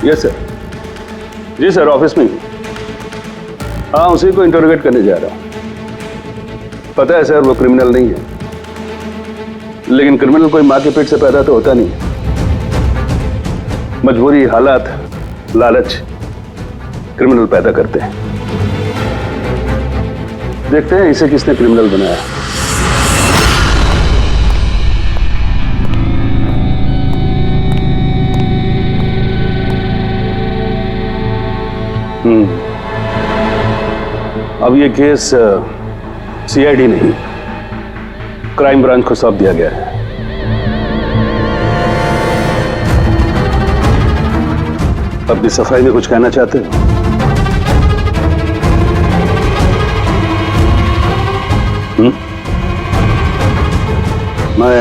Yes sir. जी sir, office में ही। हाँ, उसी को इंटरोगेट करने जा रहा हूँ। पता है सर, वो क्रिमिनल नहीं है, लेकिन क्रिमिनल कोई माँ के पेट से पैदा तो होता नहीं है। मजबूरी, हालात, लालच क्रिमिनल पैदा करते हैं। देखते हैं इसे किसने क्रिमिनल बनाया। अब ये केस सीआईडी नहीं, क्राइम ब्रांच को सौंप दिया गया है। अपनी सफाई में कुछ कहना चाहते हो? मैं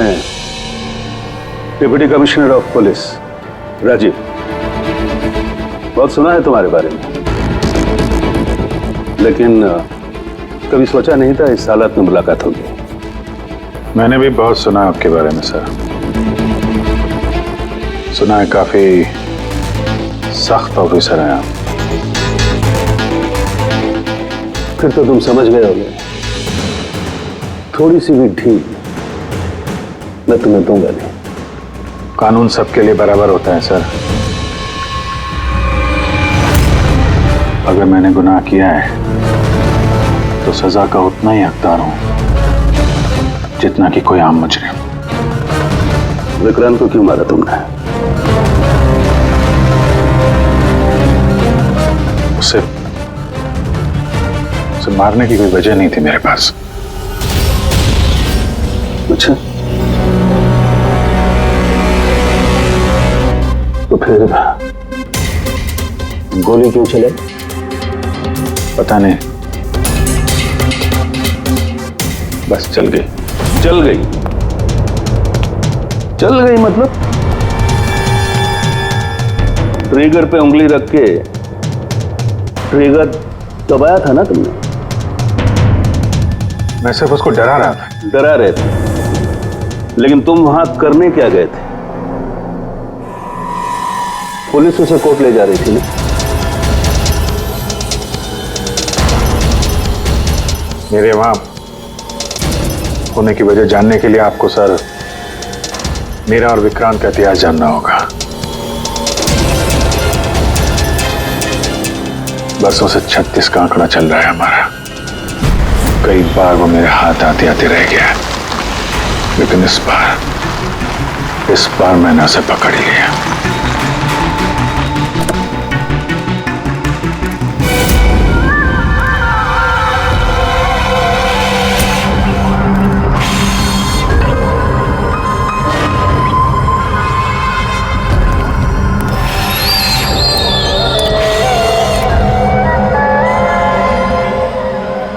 deputy commissioner of police Rajeev, बहुत सुना है तुम्हारे बारे में, लेकिन कभी सोचा नहीं था इस हालत में मुलाकात होगी। मैंने भी बहुत सुना आपके बारे में सर। सुना है काफी सख्त ऑफिसर हैं आप। फिर तो तुम समझ गए होगे, थोड़ी सी भी ढील मैं तुम्हें दूंगा नहीं। कानून सबके लिए बराबर होता है सर। अगर मैंने गुनाह किया है तो सजा का उतना ही हकदार हूं जितना कि कोई आम मुजरिम। विक्रांत को क्यों मारा तुमने? उसे मारने की कोई वजह नहीं थी मेरे पास। अच्छा, तो फिर गोली क्यों चले? पता नहीं, बस चल गई। चल गई? चल गई मतलब? ट्रिगर पे उंगली रख के ट्रिगर दबाया था ना तुमने? मैं सिर्फ उसको डरा रहा था। डरा रहे थे, लेकिन तुम वहां करने क्या गए थे? पुलिस उसे कोर्ट ले जा रही थी ना? मेरे वहां होने की वजह जानने के लिए आपको सर मेरा और विक्रांत का इतिहास जानना होगा। बरसों से 36 का आंकड़ा चल रहा है हमारा। कई बार वो मेरे हाथ आते आते रह गया, लेकिन इस बार मैंने उसे पकड़ लिया।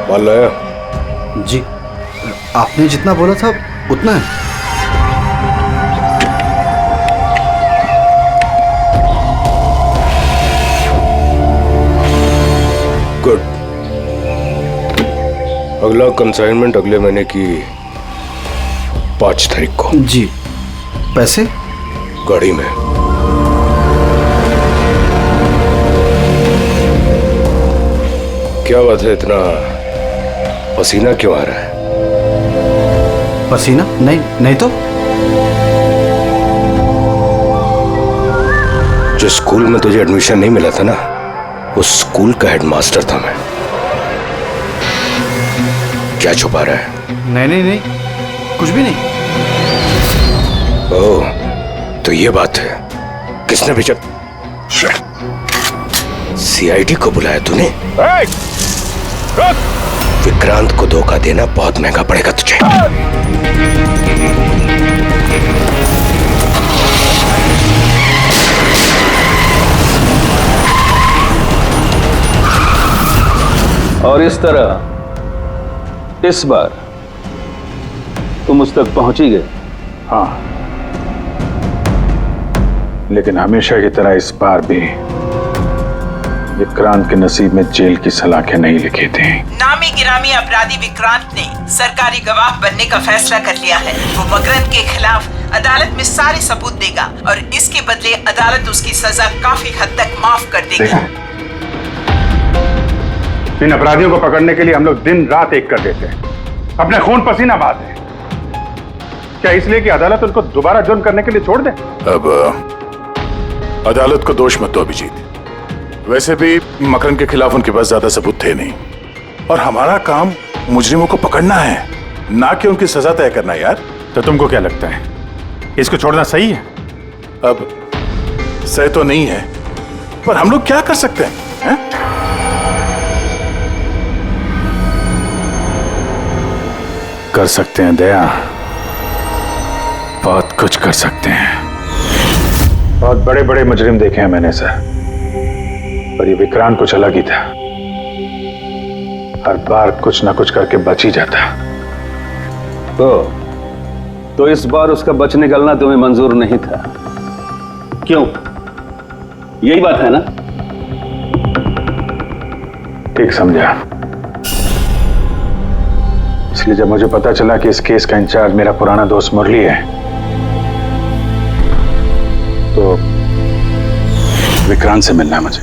माल लाया? जी, आपने जितना बोला था उतना है। गुड। अगला कंसाइनमेंट अगले महीने की 5 तारीख को। जी। पैसे? गाड़ी में। क्या बात है, इतना पसीना क्यों आ रहा है? पसीना? नहीं तो। जो स्कूल में तुझे एडमिशन नहीं मिला था ना, उस स्कूल का हेडमास्टर था मैं। क्या छुपा रहा है? नहीं, कुछ भी नहीं। ओह, तो ये बात है। किसने भेजा? सीआईडी को बुलाया तूने? विक्रांत को धोखा देना बहुत महंगा पड़ेगा तुझे। और इस तरह इस बार तुम उस तक पहुंच ही गए। हाँ, लेकिन हमेशा की तरह इस बार भी विक्रांत के नसीब में जेल की सलाखें नहीं लिखी थी। नामी गिरामी अपराधी विक्रांत ने सरकारी गवाह बनने का फैसला कर लिया है। वो मकरंद के खिलाफ अदालत में सारे सबूत देगा और इसके बदले अदालत उसकी सजा काफी हद तक माफ कर देगी। इन अपराधियों को पकड़ने के लिए हम लोग दिन रात एक कर देते हैं, अपने खून पसीना बहाते हैं। क्या इसलिए कि अदालत उनको दोबारा जुर्म करने के लिए छोड़ दे? अब अदालत को दोष मत दो अभिजीत। वैसे भी मकरन के खिलाफ उनके पास ज्यादा सबूत थे नहीं, और हमारा काम मुजरिमों को पकड़ना है, ना कि उनकी सजा तय करना। यार तो तुमको क्या लगता है, इसको छोड़ना सही है? अब सही तो नहीं है, पर हम लोग क्या कर सकते हैं, कर सकते हैं दया, बहुत कुछ कर सकते हैं। बहुत बड़े बड़े मुजरिम देखे हैं मैंने सर, पर ये विक्रांत कुछ अलग ही था। हर बार कुछ ना कुछ करके बच ही जाता। तो इस बार उसका बच निकलना तुम्हें मंजूर नहीं था, क्यों? यही बात है ना? ठीक समझा। इसलिए जब मुझे पता चला कि इस केस का इंचार्ज मेरा पुराना दोस्त मुरली है, तो विक्रांत से मिलना है मुझे।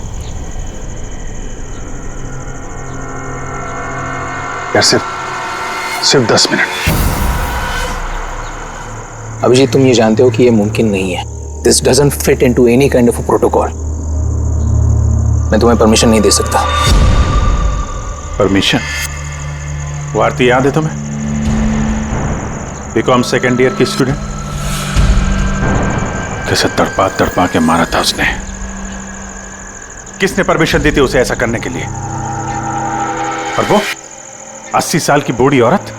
यार सिर्फ 10 मिनट। अभिजीत, तुम ये जानते हो कि ये मुमकिन नहीं है। This doesn't fit into any kind of protocol. मैं तुम्हें परमिशन नहीं दे सकता। परमिशन? वो आरती याद है तुम्हें? बीकॉम सेकेंड ईयर की स्टूडेंट, कैसे तड़पा तड़पा के मारा था उसने। किसने परमिशन दी थी उसे ऐसा करने के लिए? और वो 80 साल की बूढ़ी औरत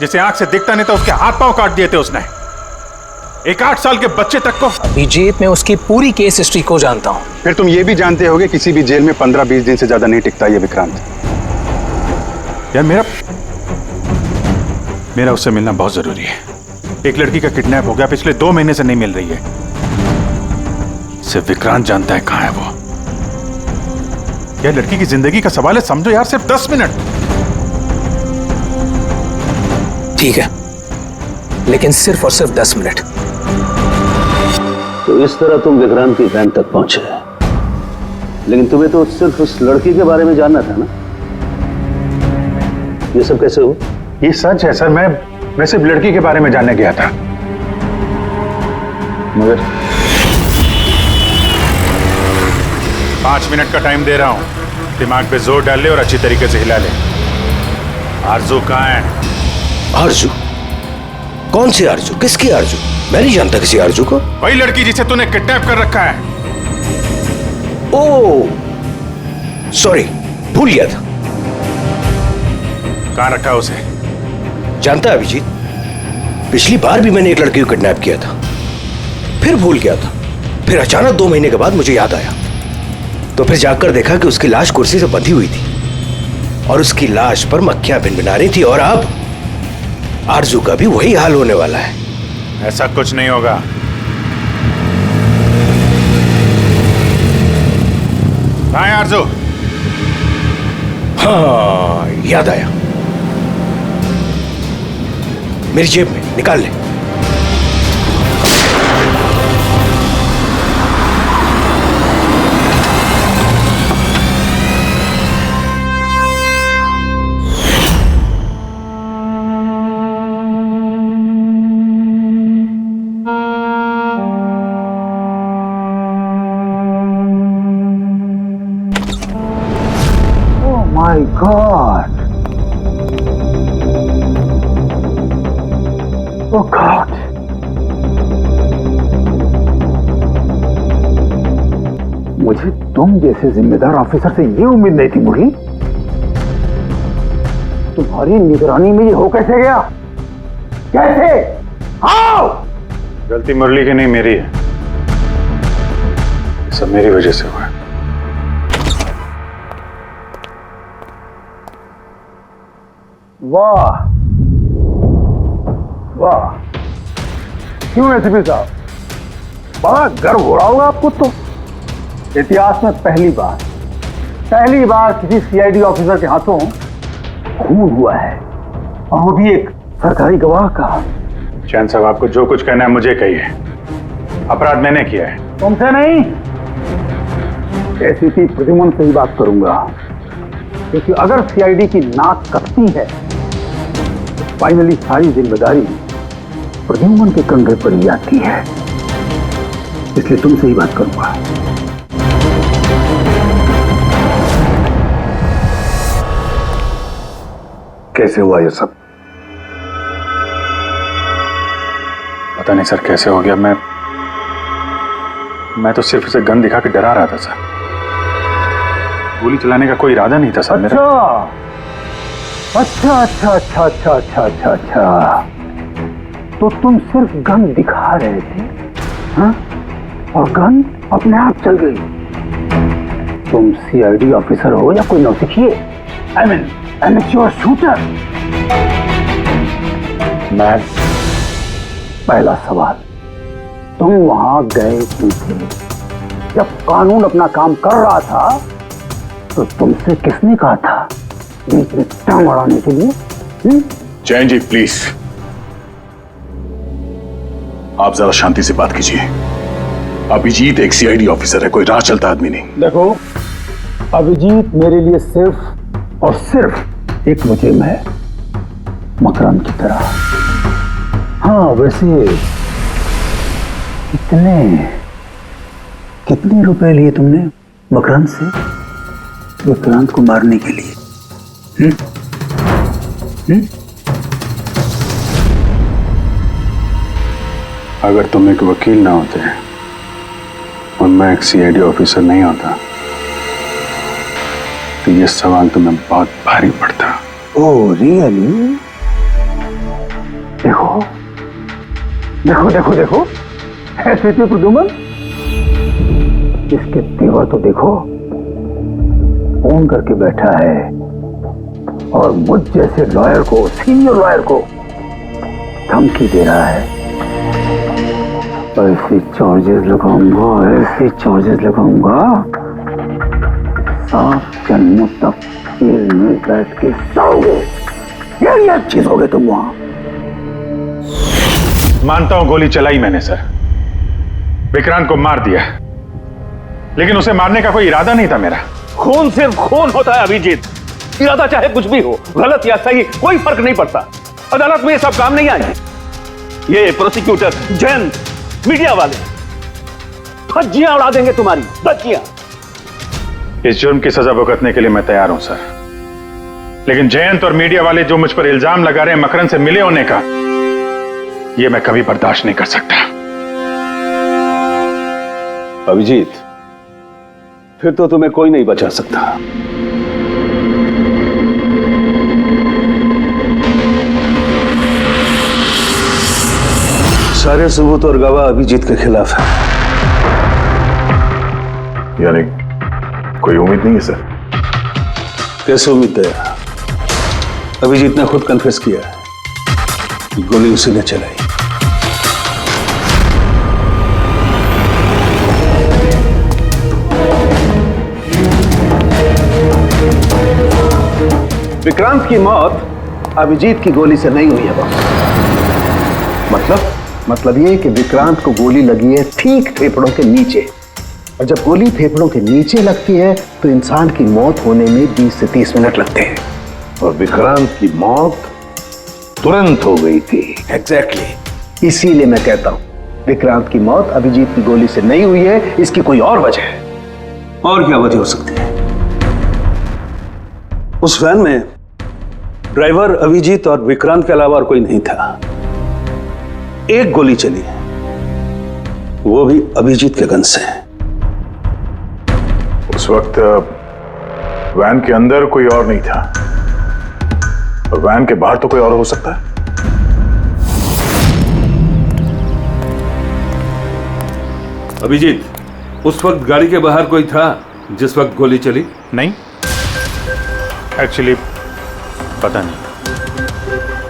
जिसे आंख से दिखता नहीं था, उसके हाथ पांव काट दिए थे उसने। एक 8 साल के बच्चे तक को। अभिजीत, मैं उसकी पूरी केस हिस्ट्री को जानता हूं। फिर तुम ये भी जानते होगे किसी भी जेल में 15-20 दिन से ज्यादा नहीं टिकता ये विक्रांत। यार मेरा उससे मिलना बहुत जरूरी है। एक लड़की का किडनैप हो गया, पिछले 2 महीने से नहीं मिल रही है। सिर्फ विक्रांत जानता है कहां है वो। यह लड़की की जिंदगी का सवाल है, समझो यार, सिर्फ 10 मिनट। ठीक है, लेकिन सिर्फ और सिर्फ 10 मिनट। तो इस तरह तुम विक्रांत की वैन तक पहुंचे, लेकिन तुम्हें तो सिर्फ उस लड़की के बारे में जानना था ना? ये सब कैसे हो? ये सच है सर, मैं सिर्फ लड़की के बारे में जानने गया था। मगर 5 मिनट का टाइम दे रहा हूं, दिमाग पे जोर डाल ले और अच्छी तरीके से हिला ले। आरजू कहां है? आरजू? कौन सी आरजू? किसकी आरजू? मैं नहीं जानता किसी आरजू को। वही लड़की जिसे तूने किडनैप कर रखा है। ओह सॉरी, भूल गया था। कहां रखा उसे? जानता है अभिजीत, पिछली बार भी मैंने एक लड़की को किडनैप किया था, फिर भूल गया था। फिर अचानक 2 महीने के बाद मुझे याद आया, तो फिर जाकर देखा कि उसकी लाश कुर्सी से बंधी हुई थी और उसकी लाश पर मक्खियां भिनभिना रही थी। और अब आरजू का भी वही हाल होने वाला है। ऐसा कुछ नहीं होगा। कहां है आरजू? हाँ, याद आया, मेरी जेब में, निकाल ले। My God! Oh God! मुझे तुम जैसे जिम्मेदार ऑफिसर से ये उम्मीद नहीं थी मुरली। तुम्हारी निगरानी में ये हो कैसे गया? कैसे? हाउ? गलती मुरली की नहीं, मेरी है। ये सब मेरी वजह से हुआ है। वाह वाह, क्यों एसीपी साहब, बड़ा गर्व हो रहा होगा आपको। तो इतिहास में पहली बार किसी सीआईडी ऑफिसर के हाथों खून हुआ है, और वो भी एक सरकारी गवाह का। चैन साहब, आपको जो कुछ कहना है मुझे कहिए। अपराध मैंने किया है। तुमसे नहीं, एसीपी प्रद्युमन से ही बात करूंगा, क्योंकि अगर सीआईडी की नाक कटती है फाइनली सारी जिम्मेदारी प्रद्युमन के कंधे पर ही आती है, इसलिए तुमसे ही बात करूंगा। कैसे हुआ ये सब? पता नहीं सर कैसे हो गया। मैं तो सिर्फ उसे गन दिखा के डरा रहा था सर। गोली चलाने का कोई इरादा नहीं था सर मेरा। अच्छा, तो तुम सिर्फ गन दिखा रहे थे, हाँ? और गन अपने आप चल गई। तुम सीआईडी ऑफिसर हो या कोई नौसिखिए? I mean amateur shooter. मैं पहला सवाल, तुम वहां गए क्यों थे? जब कानून अपना काम कर रहा था तो तुमसे किसने कहा था बीच में टांग अड़ाने के लिए? जैन जी प्लीज, आप जरा शांति से बात कीजिए। अभिजीत एक सीआईडी ऑफिसर है, कोई राह चलता आदमी नहीं। देखो, अभिजीत मेरे लिए सिर्फ और सिर्फ एक मुजरिम है, मकरंद की तरह। हाँ, वैसे कितने रुपए लिए तुमने मकरंद से विक्रांत को मारने के लिए? अगर तुम एक वकील ना होते और मैं एक सीआईडी ऑफिसर नहीं होता तो ये सवाल तुम्हें बहुत भारी पड़ता। Oh really? देखो ऐसे थे प्रद्युमन, इसके तेवर तो देखो, फोन करके बैठा है और मुझ जैसे लॉयर को, सीनियर लॉयर को धमकी दे रहा है। ऐसे चार्जेस लगाऊंगा आप जन्मों तक जेल में बैठ के सोओगे। ये चीज हो गए तुम वहां। मानता हूं गोली चलाई मैंने सर, विक्रांत को मार दिया, लेकिन उसे मारने का कोई इरादा नहीं था मेरा। खून सिर्फ खून होता है अभिजीत, इरादा चाहे कुछ भी हो, गलत या सही कोई फर्क नहीं पड़ता। अदालत में ये सब काम नहीं आएंगे। ये प्रोसिक्यूटर, जैन, मीडिया वाले धज्जियां उड़ा देंगे तुम्हारी, धज्जियां। इस जुर्म की सजा भुगतने के लिए मैं तैयार हूं सर, लेकिन जयंत और मीडिया वाले जो मुझ पर इल्जाम लगा रहे हैं मकरंद से मिले होने का, यह मैं कभी बर्दाश्त नहीं कर सकता। अभिजीत, फिर तो तुम्हें कोई नहीं बचा सकता। सारे सबूत और गवाह अभिजीत के खिलाफ है। यानी कोई उम्मीद नहीं है सर? कैसे उम्मीद है? अभिजीत ने खुद कन्फेस किया है कि गोली उसी ने चलाई। विक्रांत की मौत अभिजीत की गोली से नहीं हुई है बॉस। मतलब ये कि विक्रांत को गोली लगी है ठीक फेफड़ों के नीचे, और जब गोली फेफड़ों के नीचे लगती है तो इंसान की मौत होने में 20 से 30 मिनट लगते हैं, और विक्रांत की मौत तुरंत हो गई थी। एग्जैक्टली, इसीलिए मैं कहता हूं विक्रांत की मौत अभिजीत की गोली से नहीं हुई है, इसकी कोई और वजह है। और क्या वजह हो सकती है? उस वैन में ड्राइवर अभिजीत और विक्रांत के अलावा और कोई नहीं था। एक गोली चली, वो भी अभिजीत के गन से। उस वक्त वैन के अंदर कोई और नहीं था, और वैन के बाहर तो कोई और हो सकता है। अभिजीत, उस वक्त गाड़ी के बाहर कोई था जिस वक्त गोली चली? नहीं, एक्चुअली पता नहीं,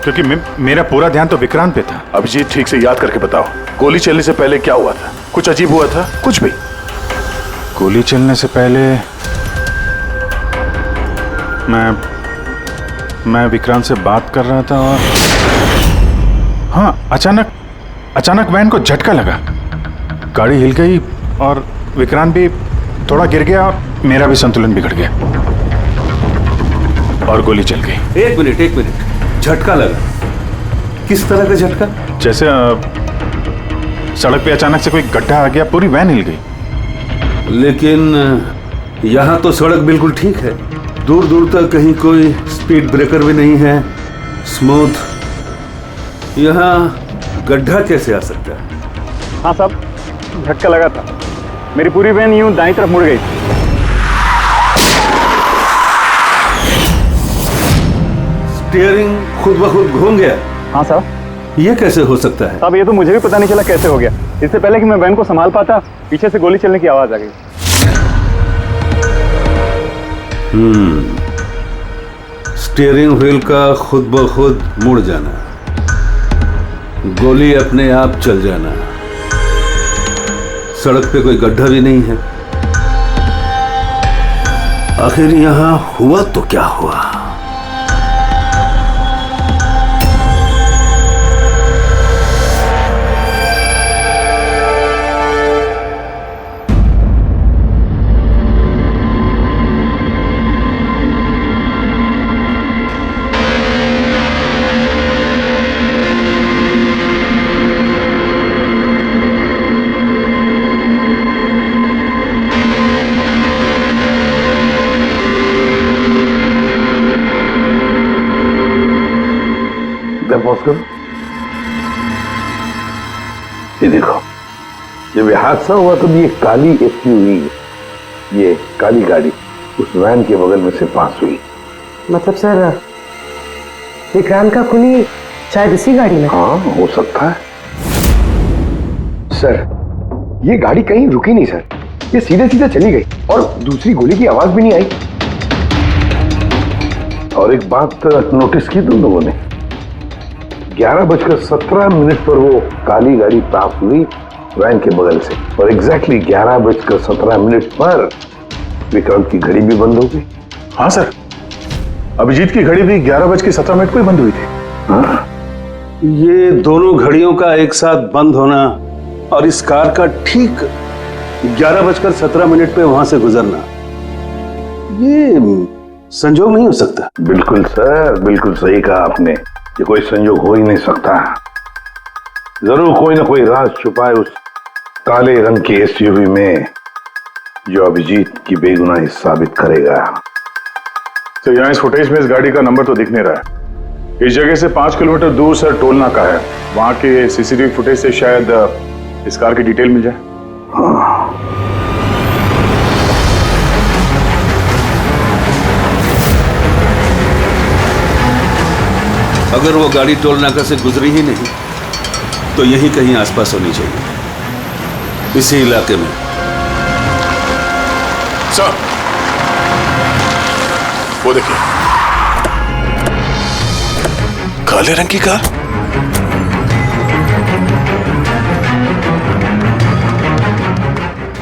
क्योंकि मेरा पूरा ध्यान तो विक्रांत पे था। अभिजीत, ठीक से याद करके बताओ, गोली चलने से पहले क्या हुआ था? कुछ अजीब हुआ था? कुछ भी? गोली चलने से पहले मैं विक्रांत से बात कर रहा था हाँ, अचानक वैन को झटका लगा, गाड़ी हिल गई और विक्रांत भी थोड़ा गिर गया और मेरा भी संतुलन बिगड़ गया और गोली चल गई। एक मिनट, झटका लगा? किस तरह का झटका? जैसे सड़क पे अचानक से कोई गड्ढा आ गया, पूरी वैन हिल गई। लेकिन यहाँ तो सड़क बिल्कुल ठीक है, दूर दूर तक कहीं कोई स्पीड ब्रेकर भी नहीं है, स्मूथ। यहाँ गड्ढा कैसे आ सकता है? हाँ साहब, झटका लगा था, मेरी पूरी वैन यूं दाईं तरफ मुड़ गई। स्टीयरिंग खुद ब खुद घूम गया? हाँ साहब। ये कैसे हो सकता है? साहब ये तो मुझे भी पता नहीं चला कैसे हो गया। इससे पहले कि मैं वैन को संभाल पाता, पीछे से गोली चलने की आवाज आ गई। स्टीयरिंग व्हील का खुद ब खुद मुड़ जाना, गोली अपने आप चल जाना, सड़क पे कोई गड्ढा भी नहीं है। आखिर यहां हुआ तो क्या हुआ? ये देखो, जब ये हादसा हुआ तो ये काली एसयूवी, ये काली गाड़ी उस वैन के बगल में से पास हुई। मतलब सर, विक्रांत का खूनी शायद इसी गाड़ी में? हाँ, हो सकता है। सर, ये गाड़ी कहीं रुकी नहीं सर, ये सीधे सीधे चली गई और दूसरी गोली की आवाज भी नहीं आई। और एक बात नोटिस की तुम लोगों ने, 11:17 पर वो काली गाड़ी पास हुई वैन के बगल से, और एग्जैक्टली 11:17 पर विक्रांत की घड़ी भी बंद हो गई। हाँ सर, अभिजीत की घड़ी भी 11:17 को ही बंद हुई थी। हाँ? ये दोनों घड़ियों का एक साथ बंद होना और इस कार का ठीक 11:17 पे वहां से गुजरना, ये संजोग नहीं हो सकता। बिल्कुल सर, बिल्कुल सही कहा आपने, ये कोई संजोग हो ही नहीं सकता। जरूर कोई ना कोई राज छुपा है उस काले रंग के एसयूवी में, जो अभिजीत की बेगुनाही साबित करेगा। तो यहाँ इस फुटेज में इस गाड़ी का नंबर तो दिख नहीं रहा है। इस जगह से 5 किलोमीटर दूर सर टोल नाका है, वहां के सीसीटीवी फुटेज से शायद इस कार की डिटेल मिल जाए। हाँ। अगर वो गाड़ी टोल नाका से गुजरी ही नहीं तो यहीं कहीं आसपास होनी चाहिए, इसी इलाके में। सर, वो देखिए, काले रंग की कार।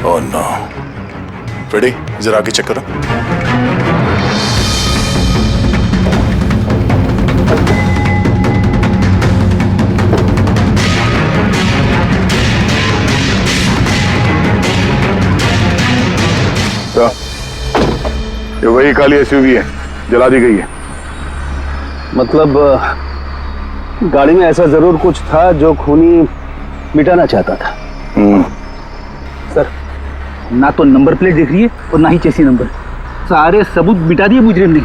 Oh no. फ्रेडी, जरा आगे चेक करो। ये वही काली एसयूवी है, जला दी गई है। मतलब गाड़ी में ऐसा जरूर कुछ था जो खूनी मिटाना चाहता था। सर, ना तो नंबर प्लेट दिख रही है और ना ही चेसी नंबर, सारे सबूत मिटा दिए मुजरिम ने।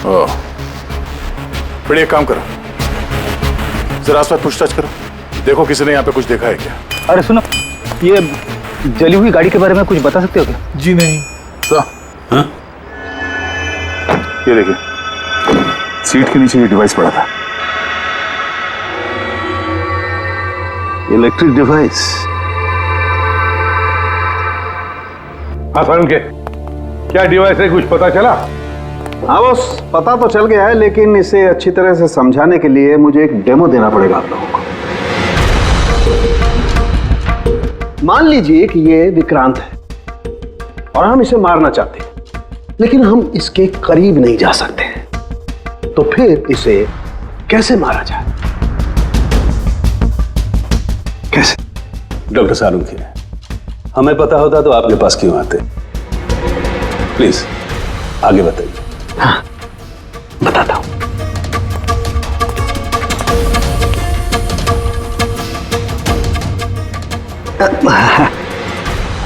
ओह, फिर एक काम करो, जरा आसपास पूछताछ करो, देखो किसी ने यहाँ पे कुछ देखा है क्या। अरे सुनो, ये जली हुई गाड़ी के बारे में कुछ बता सकते हो क्या? जी नहीं। हाँ? ये देखिए, सीट के नीचे ये डिवाइस पड़ा था। Electric device. हाँ के क्या डिवाइस है, कुछ पता चला? हाँ बॉस, पता तो चल गया है, लेकिन इसे अच्छी तरह से समझाने के लिए मुझे एक डेमो देना पड़ेगा आप लोगों को। मान लीजिए कि ये विक्रांत है और हम इसे मारना चाहते हैं, लेकिन हम इसके करीब नहीं जा सकते, तो फिर इसे कैसे मारा जाए? कैसे? डॉक्टर सालुंखे, हमें पता होता तो आपके पास क्यों आते? प्लीज आगे बताइए। हाँ, बताता हूं।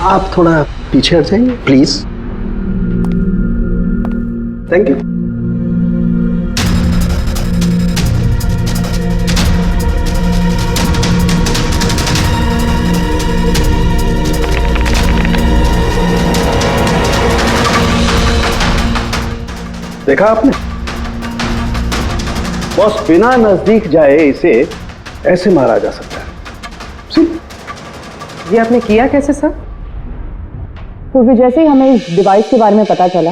आप थोड़ा पीछे हट जाइए प्लीज। Thank you. देखा आपने? बॉस, बिना नजदीक जाए इसे ऐसे मारा जा सकता है। ये आपने किया कैसे सर? क्योंकि जैसे ही हमें इस डिवाइस के बारे में पता चला,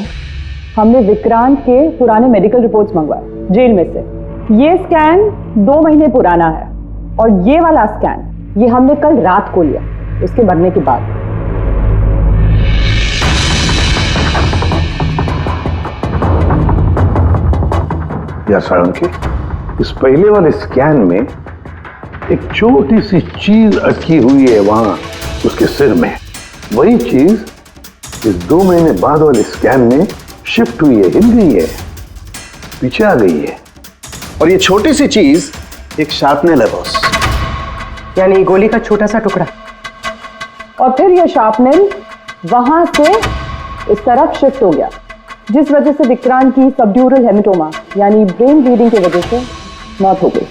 हमने विक्रांत के पुराने मेडिकल रिपोर्ट्स मंगवाए जेल में से। ये स्कैन 2 महीने पुराना है और ये वाला स्कैन ये हमने कल रात को लिया उसके मरने के बाद। या सालुंखे, इस पहले वाले स्कैन में एक छोटी सी चीज अटकी हुई है वहां उसके सिर में। वही चीज इस 2 महीने बाद वाले स्कैन में शिफ्ट हुई है, हिल गई है, पीछे आ गई है। और ये छोटी सी चीज एक शार्पनेल है बॉस, यानी गोली का छोटा सा टुकड़ा। और फिर ये शार्पनेल वहां से इस तरफ शिफ्ट हो गया, जिस वजह से विक्रांत की सबड्यूरल हेमेटोमा यानी ब्रेन ब्लीडिंग की वजह से मौत हो गई।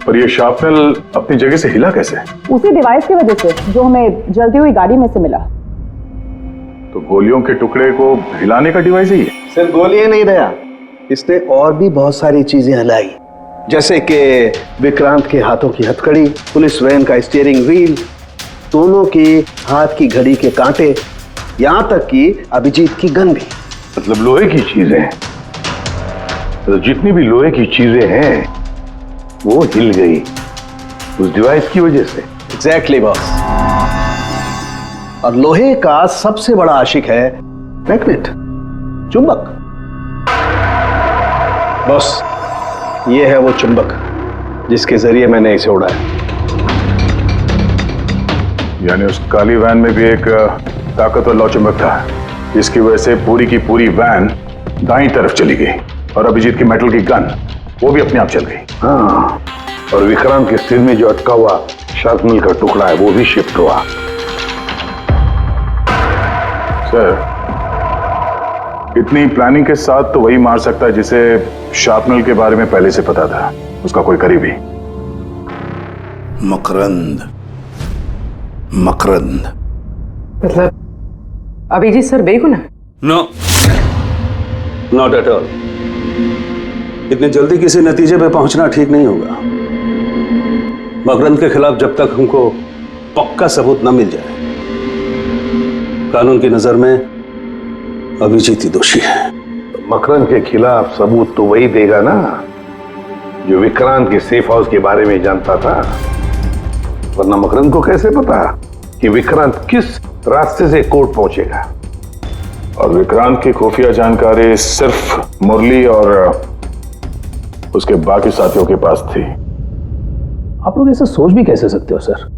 पर ये शार्पनेल अपनी जगह से हिला कैसे? उसी डिवाइस की वजह से जो हमें जलती हुई गाड़ी में से मिला। तो गोलियों के टुकड़े को हिलाने का डिवाइस ही है? सिर्फ गोलियां नहीं दया, इसने और भी बहुत सारी चीजें हिलाई, जैसे कि विक्रांत के हाथों की हथकड़ी, पुलिस वैन का स्टीयरिंग व्हील, दोनों के हाथ की घड़ी के कांटे, यहां तक कि अभिजीत की गन भी। मतलब लोहे की चीजें, तो जितनी भी लोहे की चीजें हैं वो हिल गई उस डिवाइस की वजह से। Exactly boss. और लोहे का सबसे बड़ा आशिक है मैग्नेट, चुंबक। बॉस, ये है वो चुंबक जिसके जरिए मैंने इसे उड़ाया। यानी उस काली वैन में भी एक ताकतवर लौ चुंबक था, जिसकी वजह से पूरी की पूरी वैन दाईं तरफ चली गई और अभिजीत की मेटल की गन वो भी अपने आप चल गई। हाँ, और विक्रांत के सिर में जो अटका हुआ शार्पनेल का टुकड़ा है वो भी शिफ्ट हुआ। सर, इतनी प्लानिंग के साथ तो वही मार सकता है जिसे शार्पनेल के बारे में पहले से पता था, उसका कोई करीबी। मकरंद। मकरंद मतलब अभिजीत सर बेगुनाह? No, not at all. इतनी जल्दी किसी नतीजे पे पहुंचना ठीक नहीं होगा। मकरंद के खिलाफ जब तक हमको पक्का सबूत न मिल जाए, कानून की नजर में अभिजीत ही दोषी है। मकरंद के खिलाफ सबूत तो वही देगा ना जो विक्रांत के सेफ हाउस के बारे में जानता था, वरना मकरंद को कैसे पता कि विक्रांत किस रास्ते से कोर्ट पहुंचेगा। और विक्रांत की खुफिया जानकारी सिर्फ मुरली और उसके बाकी साथियों के पास थी। आप लोग ऐसा सोच भी कैसे सकते हो सर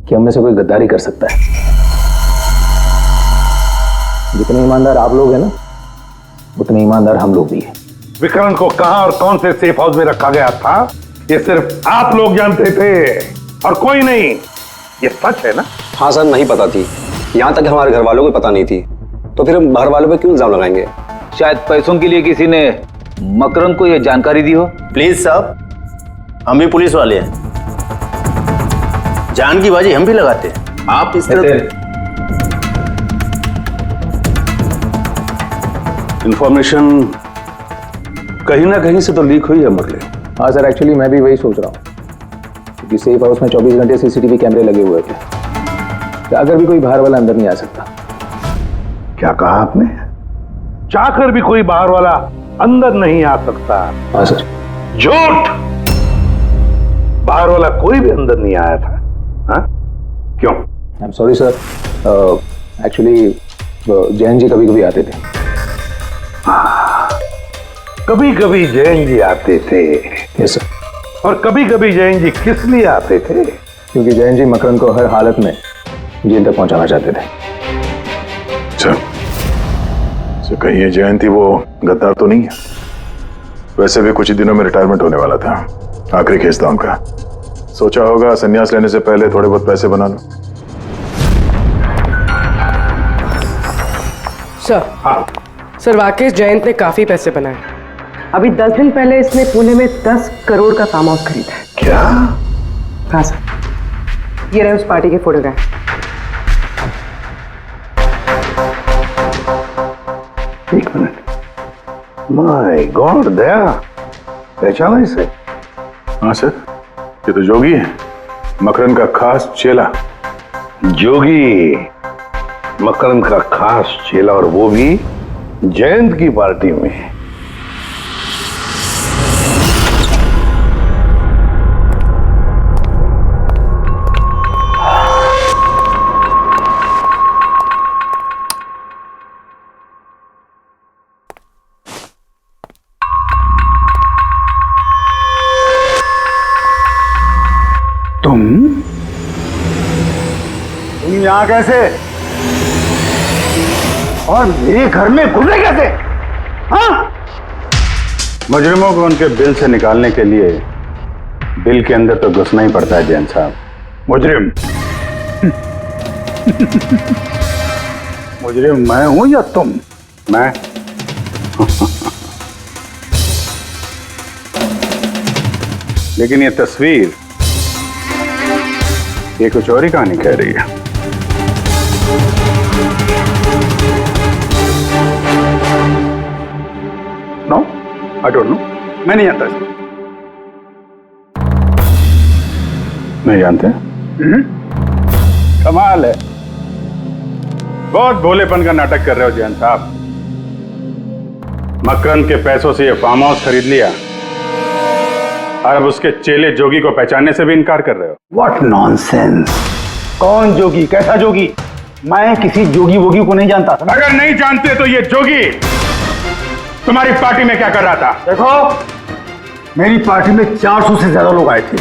कि हम में से कोई गद्दारी कर सकता है? जितने ईमानदार आप लोग हैं ना, उतने ईमानदार हम लोग भी हैं। विक्रांत को कहां और कौन से सेफ हाउस में रखा गया था ये सिर्फ आप लोग जानते थे और कोई नहीं। ये सच है ना? हाँ सर, नहीं पता थी। यहाँ तक हमारे घर वालों को पता नहीं थी, तो फिर हम बाहर वालों पे क्यों इल्जाम लगाएंगे? शायद पैसों के लिए किसी ने मकरंद को यह जानकारी दी हो। प्लीज साहब, हम भी पुलिस वाले हैं, जान की बाजी हम भी लगाते हैं। आप इस तरह इंफॉर्मेशन कहीं ना कहीं से तो लीक हुई है मुरली। हाँ सर, एक्चुअली मैं भी वही सोच रहा हूँ, क्योंकि सेफ हाउस में 24 घंटे सीसीटीवी कैमरे लगे हुए थे, तो अगर भी कोई बाहर वाला अंदर नहीं आ सकता। क्या कहा आपने? चाहकर भी कोई बाहर वाला अंदर नहीं आ सकता? हाँ सर। झूठ! बाहर वाला कोई भी अंदर नहीं आया था। हाँ? क्यों? I am sorry sir, actually वो जैन जी कभी कभी आते थे। कभी कभी जैन जी आते थे। Yes sir. और कभी कभी जैन जी किस लिए आते थे? क्योंकि जैन जी मकरंद को हर हालत में जेल तक पहुंचाना चाहते थे। अच्छा, कहीं ये जयंती वो गद्दार तो नहीं है? वैसे भी कुछ ही दिनों में रिटायरमेंट होने वाला था, आखिरी केस था उनका। सोचा होगा संन्यास लेने से पहले थोड़े बहुत पैसे बना लो। सर। हाँ सर, राकेश जयंत ने काफी पैसे बनाए। अभी 10 दिन पहले इसने पुणे में 10 करोड़ का फार्म हाउस खरीदा है। क्या? हाँ सर, ये रहे उस पार्टी के फोटोग्राफ। एक मिनट, माय गॉड, दया पहचाना इसे? हाँ सर, ये तो जोगी है, मकरंद का खास चेला। जोगी मकरंद का खास चेला, और वो भी जयंत की पार्टी में। तुम यहां कैसे? और मेरे घर में घुसे कैसे? हाँ? मुजरिमों को उनके बिल से निकालने के लिए बिल के अंदर तो घुसना ही पड़ता है जैन साहब। मुजरिम? मुजरिम मैं हूं या तुम? मैं? लेकिन ये तस्वीर ये कुछ और ही कहानी कह रही है। नो, आई डोंट नो, मैं नहीं जानता इसको। नहीं जानते? कमाल है, बहुत भोलेपन का नाटक कर रहे हो जैन साहब। मकरंद के पैसों से ये फार्म हाउस खरीद लिया और अब उसके चेले जोगी को पहचानने से भी इनकार कर रहे हो। What nonsense! कौन जोगी? कैसा जोगी? मैं किसी जोगी वोगी को नहीं जानता। अगर नहीं जानते तो ये जोगी तुम्हारी पार्टी में क्या कर रहा था? देखो, मेरी पार्टी में 400 से ज्यादा लोग आए थे।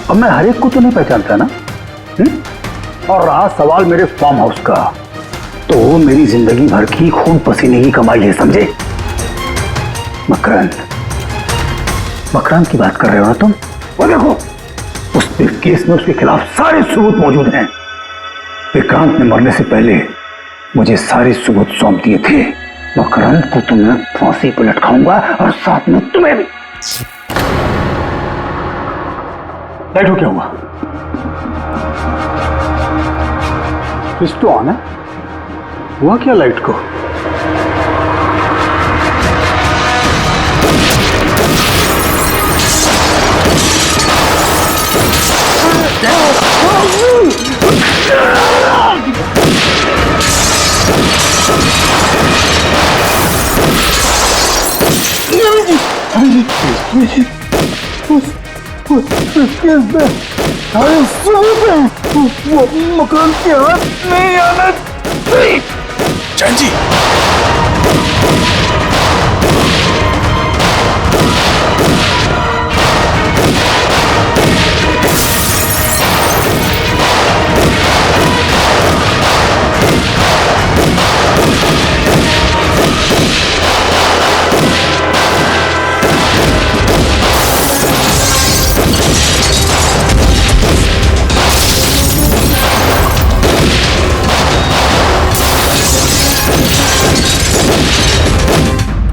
अब मैं हर एक को तो नहीं पहचानता ना। और रहा सवाल मेरे फार्म हाउस का, तो मेरी जिंदगी भर की खून पसीने की कमाई है, समझे? मकरंद की बात कर रहे हो ना तुम? वो देखो, उस केस में उसके खिलाफ सारे सबूत मौजूद हैं। विक्रांत ने मरने से पहले मुझे सारे सबूत सौंप दिए थे। मकरंद को तो मैं फांसी पर लटकाऊंगा और साथ में तुम्हें भी। लाइट हो क्या हुआ? स्विच तो ऑन है, हुआ क्या लाइट को? मकान के हाथ नहीं आना चाहिए। जैन जी,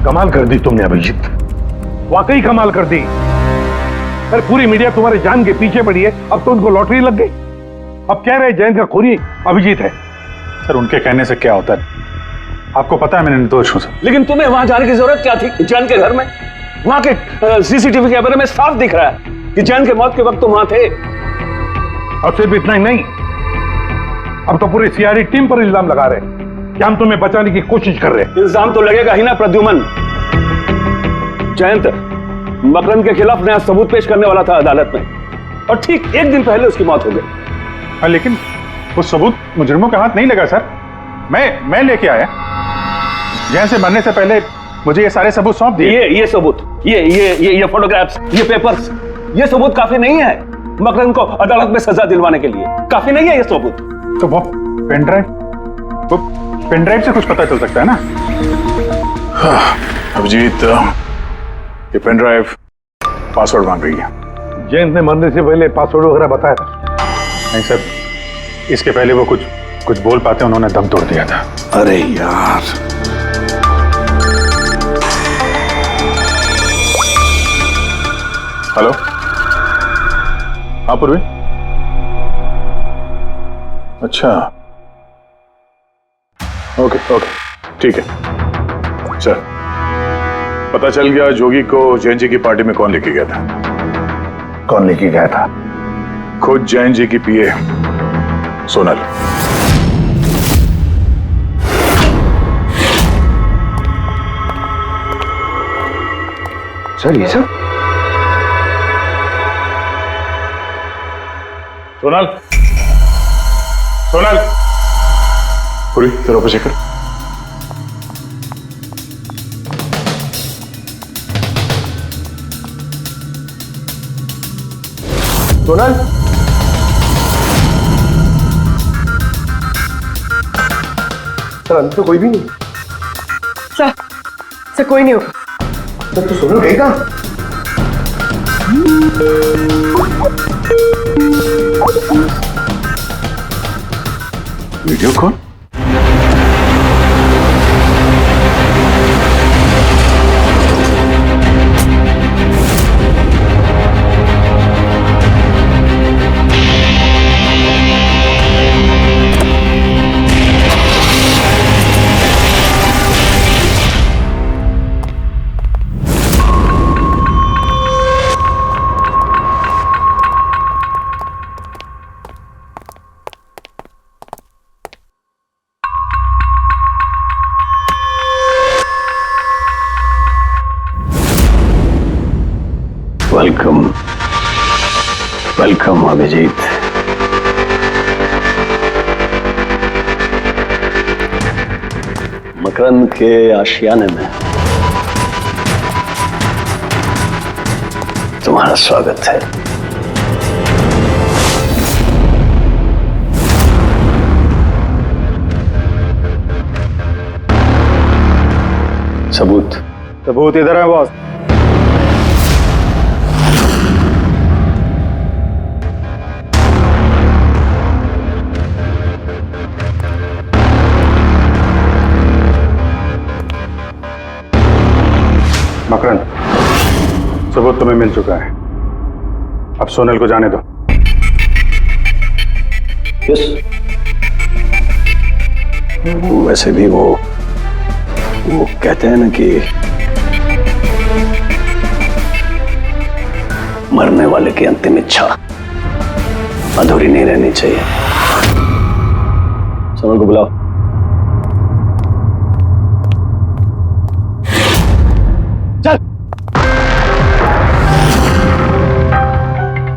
कमाल कर दी तुमने अभिजीत, वाकई कमाल कर दी। पर पूरी मीडिया तुम्हारे जान के पीछे पड़ी है, अब तो उनको लॉटरी लग गई। अब कह रहे जयंत का खूनी अभिजीत है। सर, उनके कहने से क्या होता है? आपको पता है मैं निर्दोष हूं सर। लेकिन तुम्हें वहां जाने की जरूरत क्या थी? जैन के घर में, वहां के सीसीटीवी कैमरे में साफ दिख रहा है कि जैन के मौत के वक्त तुम वहां थे। और सिर्फ इतना ही नहीं, अब तो पूरी सीआईडी टीम पर इल्जाम लगा रहे हैं कि हम तुम्हें बचाने की कोशिश कर रहे हैं। इल्जाम तो लगेगा ही ना प्रद्युमन। जयंत मकरंद के खिलाफ नया सबूत पेश करने वाला था अदालत में, और ठीक एक दिन पहले उसकी मौत हो गई। लेकिन वो सबूत मुजरिमों के हाथ नहीं लगा सर। मैं लेके आया। जैन से मरने से पहले मुझे ये सारे सबूत सौंप दिए। ये सबूत, ये फोटोग्राफ्स, ये पेपर्स, ये सबूत काफी नहीं है मकरंद को अदालत में सजा दिलवाने के लिए। काफी नहीं है ये सबूत। तो वो पेन ड्राइव से कुछ पता चल सकता है ना? अभिजीत, ये पेन ड्राइव पासवर्ड मांग रही है। जयंत ने मरने से पहले पासवर्ड वगैरह बताया था? नहीं सर, इसके पहले वो कुछ बोल पाते उन्होंने दम तोड़ दिया था। अरे यार, हेलो, हाँ पूर्वी। अच्छा, ओके, ठीक है। चल, पता चल गया जोगी को जैन जी की पार्टी में कौन लेके गया था। कौन लेके गया था? खुद जैन जी की पीए सोनल। सर, ये सब सोनल, पूरी तेरे ऑफिस चेक कर। सोनल, सर अंदर तो कोई भी नहीं। सर कोई नहीं होगा। सर तो सोनल गई कहाँ? Video call? वेलकम अभिजीत। मकरंद के आशियाने में तुम्हारा स्वागत है। सबूत इधर है बॉस। मकरंद, सबूत तुम्हें मिल चुका है। अब सोनल को जाने दो। यस। वैसे भी वो कहते हैं ना कि मरने वाले की अंतिम इच्छा अधूरी नहीं रहनी चाहिए। सोनल को बुलाओ।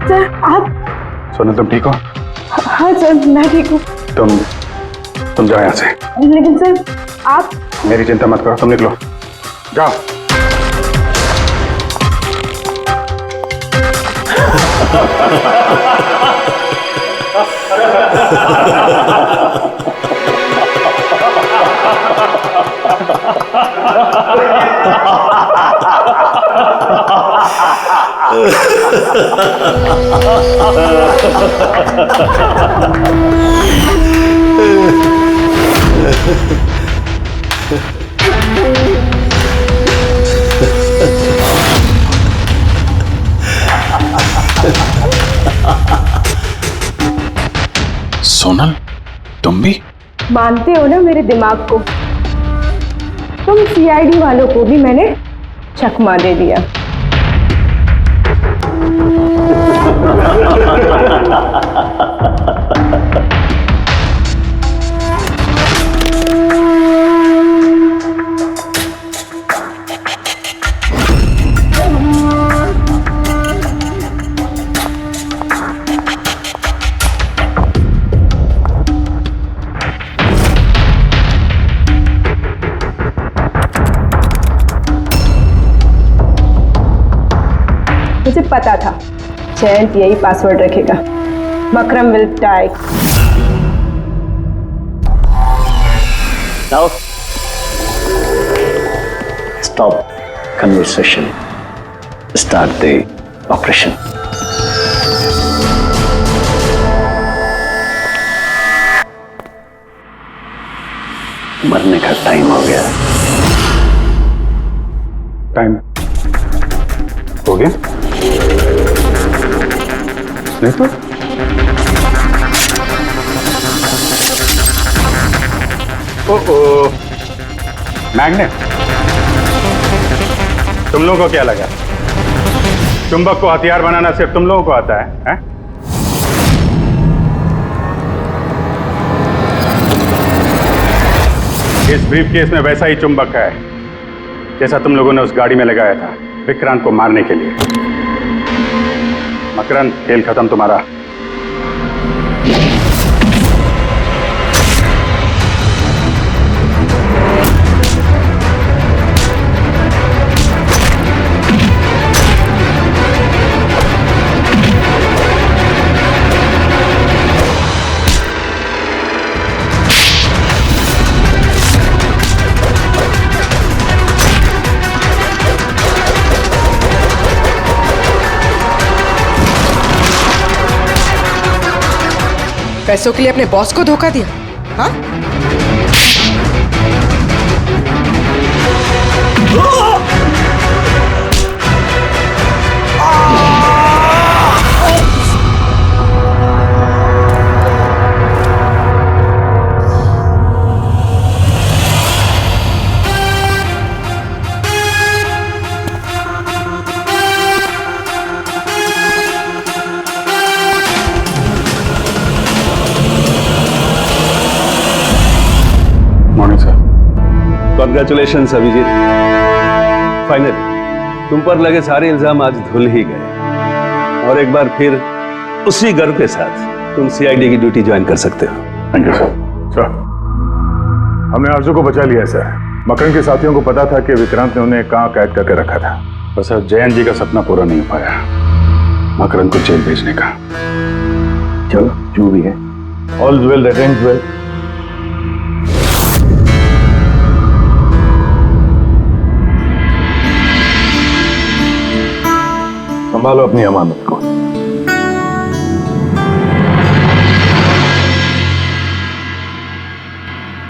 सर आप? सोनल तुम ठीक हो? हाँ सर मैं ठीक हूँ। तुम जाओ यहाँ से। लेकिन सर आप? मेरी चिंता मत करो, तुम निकलो, जाओ। सोनल, तुम भी मानते हो ना मेरे दिमाग को? तुम सीआईडी वालों को भी मैंने चकमा दे दिया। मुझे पता था जयंत यही पासवर्ड रखेगा। Makram will die. Now, stop conversation. Start the operation. मरने का टाइम हो गया। टाइम हो गया? नहीं तो ओ मैग्नेट, तुम लोगों को क्या लगा चुंबक को हथियार बनाना सिर्फ तुम लोगों को आता है? इस ब्रीफकेस में वैसा ही चुंबक है जैसा तुम लोगों ने उस गाड़ी में लगाया था विक्रांत को मारने के लिए। मकरन, खेल खत्म तुम्हारा। पैसों के लिए अपने बॉस को धोखा दिया? हाँ? कॉन्ग्रेचुलेशन अभिजीत, फाइनली तुम पर लगे सारे इल्जाम आज धुल ही गए और एक बार फिर उसी गर्व के साथ तुम सीआईडी की ड्यूटी ज्वाइन कर सकते हो। Thank you sir. सर, हमने आरजू को बचा लिया है सर। मकरन के साथियों को पता था कि विक्रांत ने उन्हें कहाँ कैद करके रखा था, बस अब जयंत जी का सपना पूरा नहीं हो पाया मकरन को जेल भेजने का। चलो जो भी है, all is well that ends well. संभालो अपनी अमानत को।